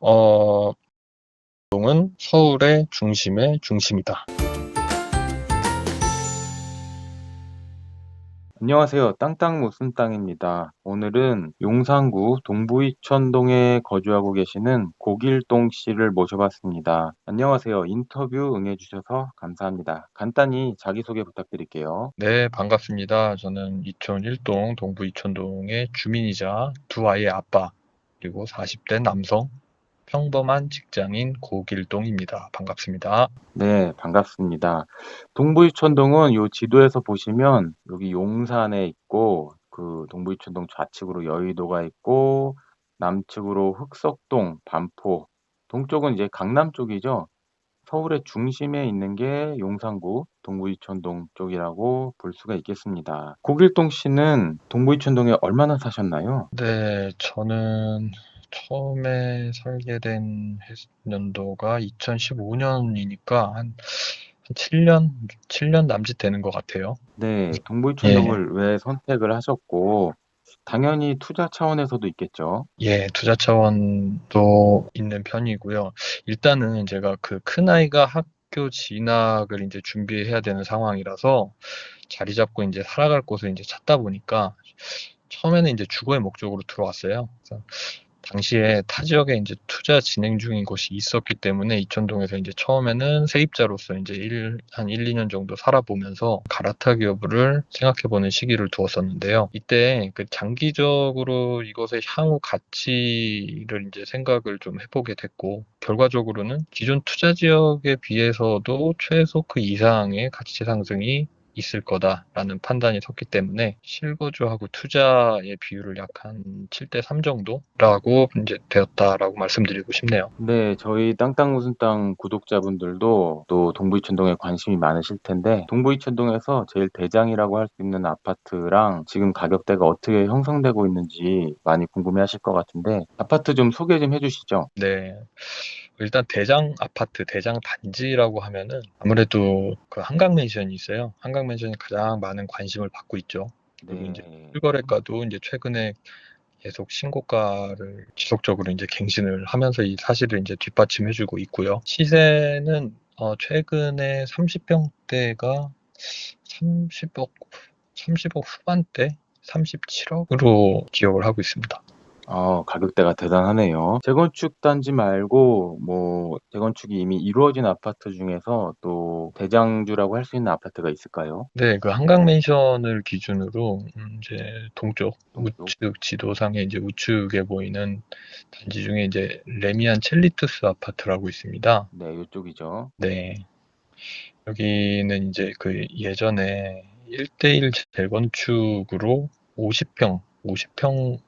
어, 동은 서울의 중심의 중심이다. 안녕하세요. 땅땅 무슨 땅입니다. 오늘은 용산구 동부이천동에 거주하고 계시는 고길동 씨를 모셔봤습니다. 안녕하세요. 인터뷰 응해주셔서 감사합니다. 간단히 자기소개 부탁드릴게요. 네, 반갑습니다. 저는 이촌 1동 동부 이촌동의 주민이자 두 아이의 아빠, 그리고 40대 남성, 평범한 직장인 고길동입니다. 반갑습니다. 네, 반갑습니다. 동부이천동은 요 지도에서 보시면 여기 용산에 있고 그 동부이천동 좌측으로 여의도가 있고 남측으로 흑석동, 반포, 동쪽은 이제 강남 쪽이죠. 서울의 중심에 있는 게 용산구 동부이촌동 쪽이라고 볼 수가 있겠습니다. 고길동 씨는 동부이촌동에 얼마나 사셨나요? 네, 저는 처음에 살게 된 연도가 2015년이니까 한 7년 남짓 되는 것 같아요. 네, 예. 동부이촌동을 왜 선택을 하셨고, 당연히 투자 차원에서도 있겠죠. 예, 투자 차원도 있는 편이고요. 일단은 제가 그 큰아이가 학교 진학을 이제 준비해야 되는 상황이라서 자리 잡고 이제 살아갈 곳을 이제 찾다 보니까 처음에는 이제 주거의 목적으로 들어왔어요. 그래서 당시에 타 지역에 이제 투자 진행 중인 곳이 있었기 때문에 이천동에서 이제 처음에는 세입자로서 이제 한 1, 2년 정도 살아보면서 갈아타기 여부를 생각해보는 시기를 두었었는데요. 이때 그 장기적으로 이것의 향후 가치를 이제 생각을 좀 해보게 됐고, 결과적으로는 기존 투자 지역에 비해서도 최소 그 이상의 가치 상승이 있을 거다라는 판단이 섰기 때문에 실거주하고 투자의 비율을 약 한 7대 3 정도라고 이제 되었다라고 말씀드리고 싶네요. 네, 저희 땅땅 무슨 땅 구독자분들도 또 동부이촌동에 관심이 많으실 텐데, 동부이촌동에서 제일 대장이라고 할 수 있는 아파트랑 지금 가격대가 어떻게 형성되고 있는지 많이 궁금해 하실 것 같은데, 아파트 좀 소개 좀 해주시죠. 네. 일단 대장 아파트, 대장 단지라고 하면은 아무래도 그 한강맨션이 있어요. 한강맨션이 가장 많은 관심을 받고 있죠. 그리고 이제 네. 실거래가도 이제 최근에 계속 신고가를 지속적으로 이제 갱신을 하면서 이 사실을 이제 뒷받침해주고 있고요. 시세는 최근에 30평대가 30억, 30억 후반대, 37억으로 기억을 하고 있습니다. 가격대가 대단하네요. 재건축 단지 말고 뭐 재건축이 이미 이루어진 아파트 중에서 또 대장주라고 할 수 있는 아파트가 있을까요? 네, 그 한강맨션을 기준으로 이제 동쪽 동쪽. 우측 지도상에 이제 우측에 보이는 단지 중에 이제 레미안 첼리투스 아파트라고 있습니다. 네, 요쪽이죠. 네, 여기는 이제 그 예전에 1대1 재건축으로 50평의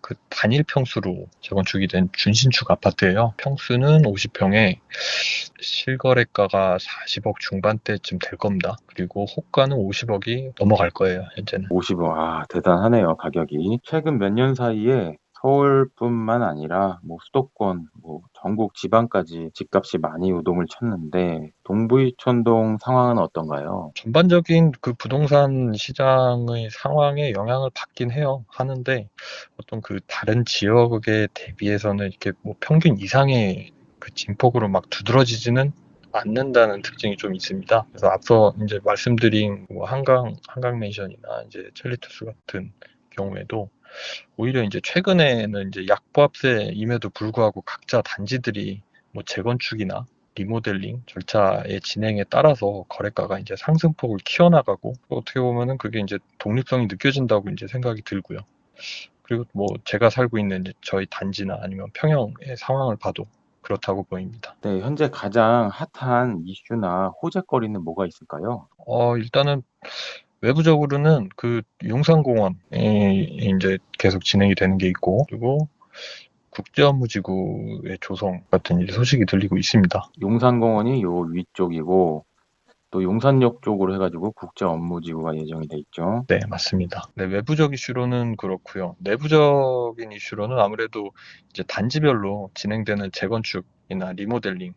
그 단일 평수로 재건축이 된 준신축 아파트예요. 평수는 50평에 실거래가가 40억 중반대쯤 될 겁니다. 그리고 호가는 50억이 넘어갈 거예요, 현재는. 50억. 대단하네요, 가격이. 최근 몇 년 사이에 서울뿐만 아니라 뭐 수도권, 뭐 전국 지방까지 집값이 많이 요동을 쳤는데 동부이촌동 상황은 어떤가요? 전반적인 그 부동산 시장의 상황에 영향을 받긴 해요. 하는데 어떤 그 다른 지역에 대비해서는 이렇게 뭐 평균 이상의 그 진폭으로 막 두드러지지는 않는다는 특징이 좀 있습니다. 그래서 앞서 이제 말씀드린 뭐 한강맨션이나 이제 첼리투스 같은 경우에도 오히려 이제 최근에는 이제 약보합세임에도 불구하고 각자 단지들이 뭐 재건축이나 리모델링 절차의 진행에 따라서 거래가가 이제 상승폭을 키워나가고 어떻게 보면은 그게 이제 독립성이 느껴진다고 이제 생각이 들고요. 그리고 뭐 제가 살고 있는 이제 저희 단지나 아니면 평형의 상황을 봐도 그렇다고 보입니다. 네, 현재 가장 핫한 이슈나 호재거리는 뭐가 있을까요? 일단은 외부적으로는 그 용산공원이 이제 계속 진행이 되는 게 있고, 그리고 국제업무지구의 조성 같은 이제 소식이 들리고 있습니다. 용산공원이 요 위쪽이고 또 용산역 쪽으로 해가지고 국제업무지구가 예정이 돼 있죠. 네, 맞습니다. 네, 외부적 이슈로는 그렇고요. 내부적인 이슈로는 아무래도 이제 단지별로 진행되는 재건축이나 리모델링에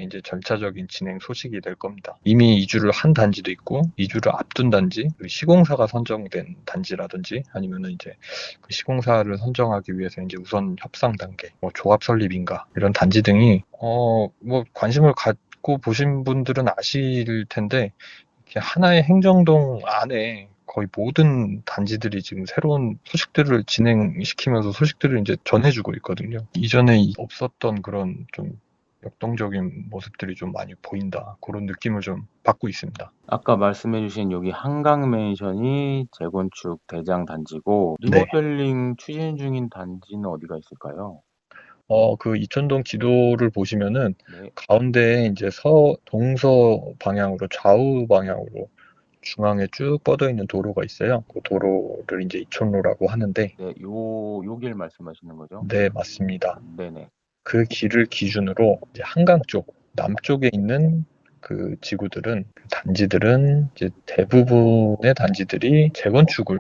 이제 절차적인 진행 소식이 될 겁니다. 이미 이주를 한 단지도 있고, 이주를 앞둔 단지, 그리고 시공사가 선정된 단지라든지, 아니면은 이제 그 시공사를 선정하기 위해서 이제 우선 협상 단계, 뭐 조합 설립인가, 이런 단지 등이, 뭐 관심을 갖고 보신 분들은 아실 텐데, 이렇게 하나의 행정동 안에 거의 모든 단지들이 지금 새로운 소식들을 진행시키면서 소식들을 이제 전해주고 있거든요. 이전에 없었던 그런 좀 역동적인 모습들이 좀 많이 보인다. 그런 느낌을 좀 받고 있습니다. 아까 말씀해주신 여기 한강맨션이 재건축 대장 단지고 네. 리모델링 추진 중인 단지는 어디가 있을까요? 그 이촌동 지도를 보시면은 네, 가운데에 이제 동서 방향으로 좌우 방향으로 중앙에 쭉 뻗어 있는 도로가 있어요. 그 도로를 이제 이촌로라고 하는데, 네, 요 길 말씀하시는 거죠? 네, 맞습니다. 네네. 그 길을 기준으로 이제 한강 쪽, 남쪽에 있는 그 지구들은, 그 단지들은 이제 대부분의 단지들이 재건축을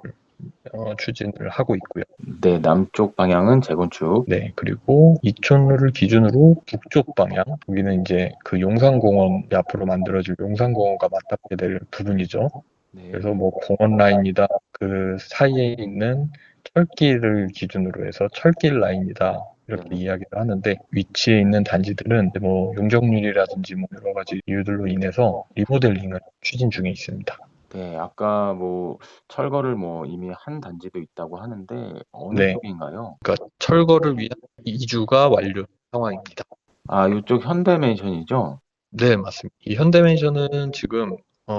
추진을 하고 있고요. 네, 남쪽 방향은 재건축. 네, 그리고 이촌로를 기준으로 북쪽 방향, 여기는 이제 그 용산공원이 앞으로 만들어질 용산공원과 맞닿게 될 부분이죠. 네, 그래서 뭐 공원 라인이다, 그 사이에 있는 철길을 기준으로 해서 철길 라인이다, 이렇게 네네. 이야기를 하는데, 위치에 있는 단지들은 뭐 용적률이라든지 뭐 여러 가지 이유들로 인해서 리모델링을 추진 중에 있습니다. 네, 아까 뭐 철거를 뭐 이미 한 단지도 있다고 하는데 어느 네, 쪽인가요? 그러니까 철거를 위한 이주가 완료 상황입니다. 아, 요쪽 현대맨션이죠? 네, 맞습니다. 이 현대맨션은 지금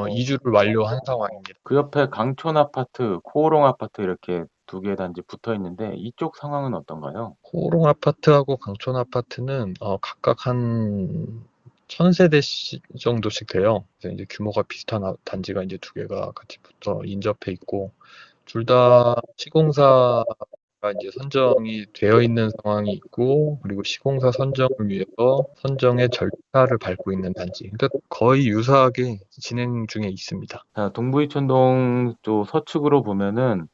이주를 완료한 상황입니다. 그 옆에 강촌 아파트, 코오롱 아파트 이렇게 두 개 단지 붙어 있는데 이쪽 상황은 어떤가요? 호롱 아파트하고 강촌 아파트는 각각 한 1000세대 정도씩 돼요. 그래서 이제 규모가 비슷한 단지가 이제 두 개가 같이 붙어 인접해 있고, 둘 다 시공사가 이제 선정이 되어 있는 상황이 있고, 그리고 시공사 선정을 위해서 선정의 절차를 밟고 있는 단지. 그러니까 거의 유사하게 진행 중에 있습니다. 자, 동부이촌동 쪽 서측으로 보면은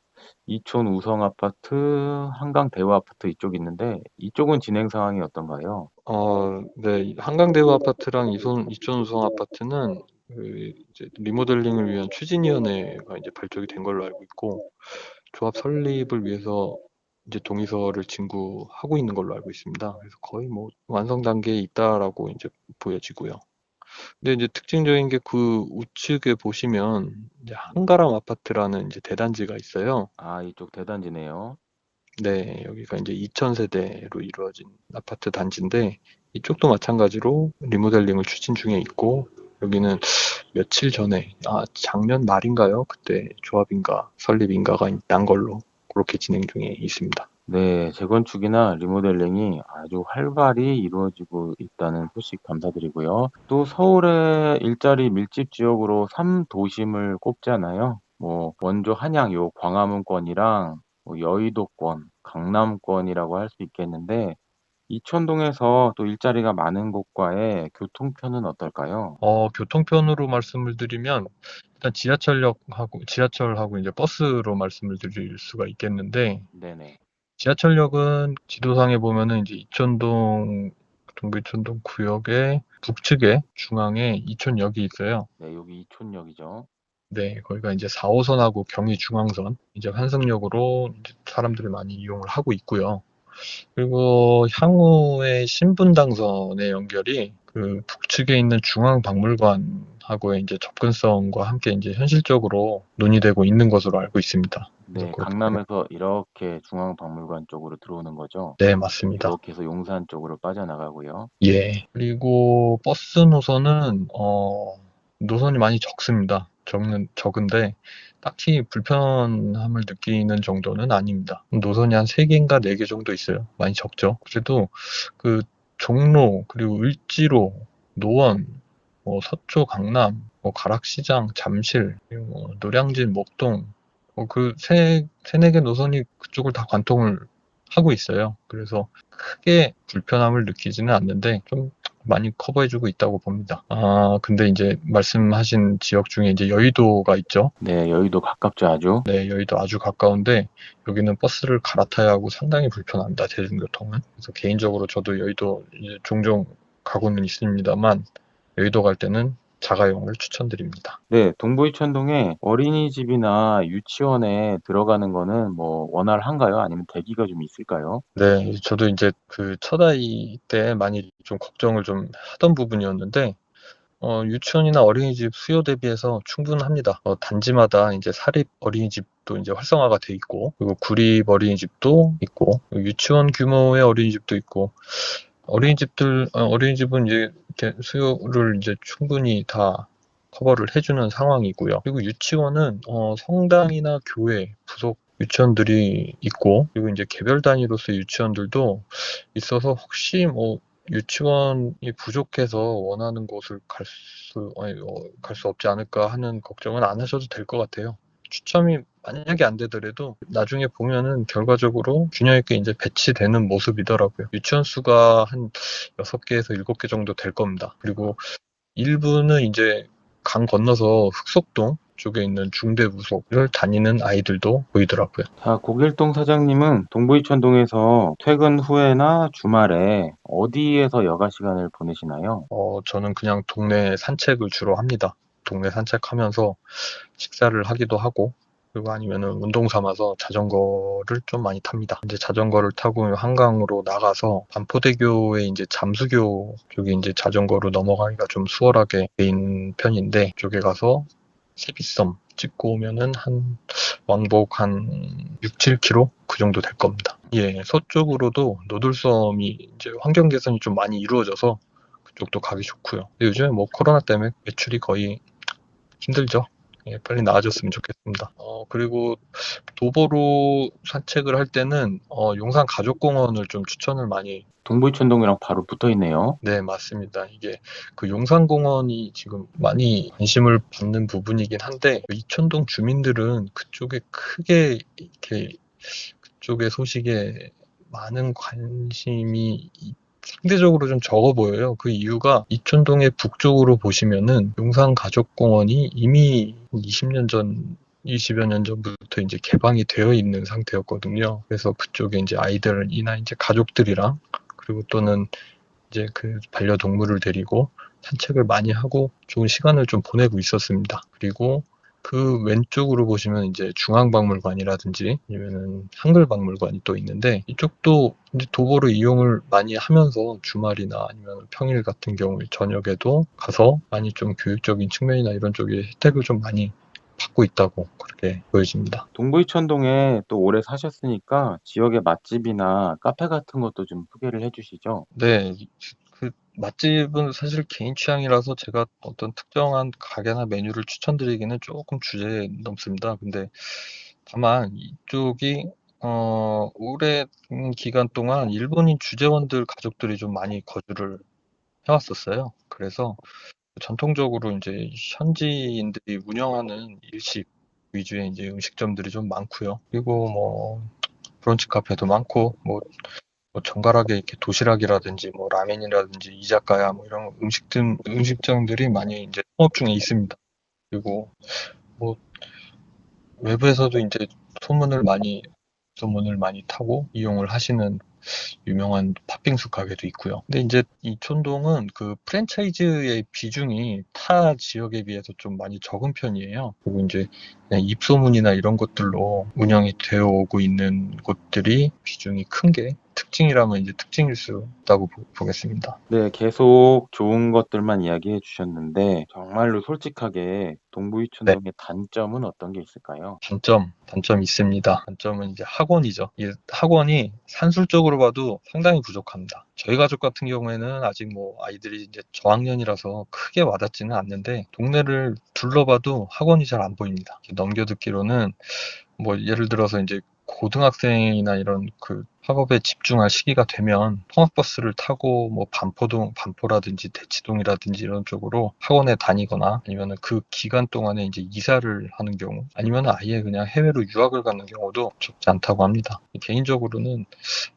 이촌 우성 아파트, 한강 대우 아파트 이쪽 있는데 이쪽은 진행 상황이 어떤가요? 네. 한강대우 아파트랑 이촌우성 아파트는 그 이제 리모델링을 위한 추진위원회가 이제 발족이 된 걸로 알고 있고, 조합 설립을 위해서 이제 동의서를 진구하고 있는 걸로 알고 있습니다. 그래서 거의 뭐 완성 단계에 있다라고 이제 보여지고요. 근데 이제 특징적인 게 그 우측에 보시면 이제 한가람 아파트라는 이제 대단지가 있어요. 아, 이쪽 대단지네요. 네, 여기가 이제 2000세대로 이루어진 아파트 단지인데, 이쪽도 마찬가지로 리모델링을 추진 중에 있고, 여기는 며칠 전에, 작년 말인가요? 그때 조합인가 설립인가가 난 걸로 그렇게 진행 중에 있습니다. 네, 재건축이나 리모델링이 아주 활발히 이루어지고 있다는 소식 감사드리고요. 또 서울의 일자리 밀집 지역으로 3도심을 꼽잖아요. 뭐 원조 한양 요 광화문권이랑 뭐 여의도권, 강남권이라고 할 수 있겠는데 이촌동에서 또 일자리가 많은 곳과의 교통편은 어떨까요? 교통편으로 말씀을 드리면, 일단 지하철하고 이제 버스로 말씀을 드릴 수가 있겠는데, 네네. 지하철역은 지도상에 보면은 이제 동부이촌동 구역의 북측에 중앙에 이촌역이 있어요. 네, 여기 이촌역이죠. 네, 거기가 이제 4호선하고 경의중앙선, 이제 환승역으로 이제 사람들이 많이 이용을 하고 있고요. 그리고 향후에 신분당선의 연결이 그 북측에 있는 중앙박물관하고의 이제 접근성과 함께 이제 현실적으로 논의되고 있는 것으로 알고 있습니다. 그래서 네, 그렇게, 강남에서 이렇게 중앙박물관 쪽으로 들어오는 거죠. 네, 맞습니다. 이렇게 해서 용산 쪽으로 빠져나가고요. 예. 그리고 버스 노선은 노선이 많이 적습니다. 적은데 딱히 불편함을 느끼는 정도는 아닙니다. 노선이 한 3개인가 4개 정도 있어요. 많이 적죠. 그래도 그 종로, 그리고 을지로, 노원, 뭐 서초, 강남, 뭐 가락시장, 잠실, 그리고 뭐 노량진, 목동, 그 세네 개 노선이 그쪽을 다 관통을 하고 있어요. 그래서 크게 불편함을 느끼지는 않는데 좀 많이 커버해주고 있다고 봅니다. 근데 이제 말씀하신 지역 중에 이제 여의도가 있죠. 네, 여의도 가깝죠, 아주. 네, 여의도 아주 가까운데 여기는 버스를 갈아타야 하고 상당히 불편합니다. 대중교통은. 그래서 개인적으로 저도 여의도 이제 종종 가고는 있습니다만 여의도 갈 때는 자가용을 추천드립니다. 네, 동부이천동에 어린이집이나 유치원에 들어가는 거는 뭐 원활한가요? 아니면 대기가 좀 있을까요? 네, 저도 이제 그 첫 아이 때 많이 좀 걱정을 좀 하던 부분이었는데 유치원이나 어린이집 수요 대비해서 충분합니다. 단지마다 이제 사립 어린이집도 이제 활성화가 돼 있고, 그리고 구립 어린이집도 있고, 유치원 규모의 어린이집도 있고, 어린이집은 이제 이렇게 수요를 이제 충분히 다 커버를 해주는 상황이고요. 그리고 유치원은 성당이나 교회, 부속 유치원들이 있고, 그리고 이제 개별 단위로서의 유치원들도 있어서 혹시 뭐 유치원이 부족해서 원하는 곳을 갈 수 없지 않을까 하는 걱정은 안 하셔도 될 것 같아요. 추첨이 만약에 안 되더라도 나중에 보면은 결과적으로 균형 있게 이제 배치되는 모습이더라고요. 유치원 수가 한 6개에서 7개 정도 될 겁니다. 그리고 일부는 이제 강 건너서 흑석동 쪽에 있는 중대부속을 다니는 아이들도 보이더라고요. 자, 고길동 사장님은 동부이천동에서 퇴근 후에나 주말에 어디에서 여가 시간을 보내시나요? 저는 그냥 동네 산책을 주로 합니다. 동네 산책하면서 식사를 하기도 하고, 그리고 아니면은 운동 삼아서 자전거를 좀 많이 탑니다. 이제 자전거를 타고 한강으로 나가서 반포대교에 이제 잠수교 쪽에 이제 자전거로 넘어가기가 좀 수월하게 된 편인데, 쪽에 가서 세비섬 찍고 오면은 왕복 한 6, 7km 그 정도 될 겁니다. 예, 서쪽으로도 노들섬이 이제 환경 개선이 좀 많이 이루어져서 그쪽도 가기 좋고요. 근데 요즘에 뭐 코로나 때문에 매출이 거의 힘들죠. 예, 빨리 나아졌으면 좋겠습니다. 그리고 도보로 산책을 할 때는 용산 가족공원을 좀 추천을 많이. 동부이천동이랑 바로 붙어 있네요. 네, 맞습니다. 이게 그 용산공원이 지금 많이 관심을 받는 부분이긴 한데 이촌동 주민들은 그쪽에 크게 이렇게 그쪽의 소식에 많은 관심이 상대적으로 좀 적어 보여요. 그 이유가 이촌동의 북쪽으로 보시면은 용산가족공원이 이미 20년 전, 20여 년 전부터 이제 개방이 되어 있는 상태였거든요. 그래서 그쪽에 이제 아이들이나 이제 가족들이랑 그리고 또는 이제 그 반려동물을 데리고 산책을 많이 하고 좋은 시간을 좀 보내고 있었습니다. 그리고 그 왼쪽으로 보시면 이제 중앙박물관이라든지 아니면은 한글박물관이 또 있는데 이쪽도 이제 도보로 이용을 많이 하면서 주말이나 아니면 평일 같은 경우에 저녁에도 가서 많이 좀 교육적인 측면이나 이런 쪽에 혜택을 좀 많이 받고 있다고 그렇게 보여집니다. 동부이천동에 또 오래 사셨으니까 지역의 맛집이나 카페 같은 것도 좀 소개를 해 주시죠. 네, 그 맛집은 사실 개인 취향이라서 제가 어떤 특정한 가게나 메뉴를 추천드리기는 조금 주제에 넘습니다. 근데 다만 이쪽이 오랜 기간 동안 일본인 주재원들 가족들이 좀 많이 거주를 해왔었어요. 그래서 전통적으로 이제 현지인들이 운영하는 일식 위주의 이제 음식점들이 좀 많고요. 그리고 뭐 브런치 카페도 많고 뭐 정갈하게 이렇게 도시락이라든지 뭐 라멘이라든지 이자카야 뭐 이런 음식점들이 많이 이제 통업 중에 있습니다. 그리고 뭐 외부에서도 이제 소문을 많이 소문을 많이 타고 이용을 하시는 유명한 팥빙수 가게도 있고요. 근데 이제 이촌동은 그 프랜차이즈의 비중이 타 지역에 비해서 좀 많이 적은 편이에요. 그리고 이제 그냥 입소문이나 이런 것들로 운영이 되어 오고 있는 곳들이 비중이 큰 게 특징이라면 이제 특징일 수 있다고 보겠습니다. 네, 계속 좋은 것들만 이야기해 주셨는데 정말로 솔직하게 네. 동부이촌동의 단점은 어떤 게 있을까요? 단점 있습니다. 단점은 이제 학원이죠. 이 학원이 산술적으로 봐도 상당히 부족합니다. 저희 가족 같은 경우에는 아직 뭐 아이들이 이제 저학년이라서 크게 와닿지는 않는데 동네를 둘러봐도 학원이 잘 안 보입니다. 넘겨듣기로는 뭐 예를 들어서 이제 고등학생이나 이런 그 학업에 집중할 시기가 되면 통학버스를 타고 뭐 반포라든지 대치동이라든지 이런 쪽으로 학원에 다니거나 아니면은 그 기간 동안에 이제 이사를 하는 경우 아니면 아예 그냥 해외로 유학을 가는 경우도 적지 않다고 합니다. 개인적으로는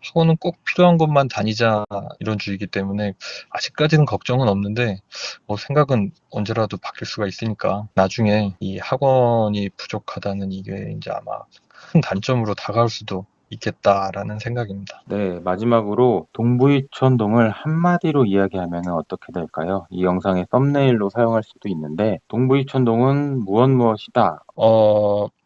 학원은 꼭 필요한 것만 다니자 이런 주의이기 때문에 아직까지는 걱정은 없는데 뭐 생각은 언제라도 바뀔 수가 있으니까 나중에 이 학원이 부족하다는 이게 이제 아마 큰 단점으로 다가올 수도 있겠다라는 생각입니다. 네, 마지막으로 동부이촌동을 한마디로 이야기하면 어떻게 될까요? 이 영상의 썸네일로 사용할 수도 있는데, 동부이촌동은 무엇이다.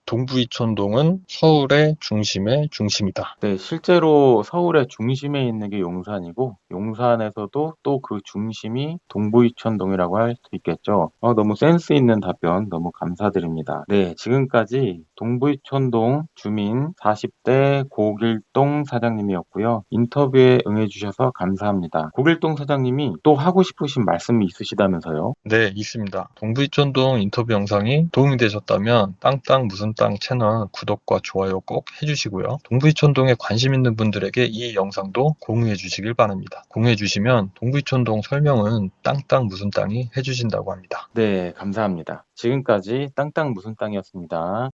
동부이촌동은 서울의 중심의 중심이다. 네, 실제로 서울의 중심에 있는 게 용산이고, 용산에서도 또 그 중심이 동부이촌동이라고 할 수 있겠죠. 너무 센스 있는 답변 너무 감사드립니다. 네, 지금까지 동부이촌동 주민 40대 고길동 사장님이었고요. 인터뷰에 응해주셔서 감사합니다. 고길동 사장님이 또 하고 싶으신 말씀이 있으시다면서요? 네, 있습니다. 동부이촌동 인터뷰 영상이 도움이 되셨다면 땅땅 무슨 땅 채널 구독과 좋아요 꼭 해주시고요. 동부이촌동에 관심 있는 분들에게 이 영상도 공유해 주시길 바랍니다. 공유해 주시면 동부이촌동 설명은 땅땅 무슨 땅이 해주신다고 합니다. 네, 감사합니다. 지금까지 땅땅 무슨 땅이었습니다.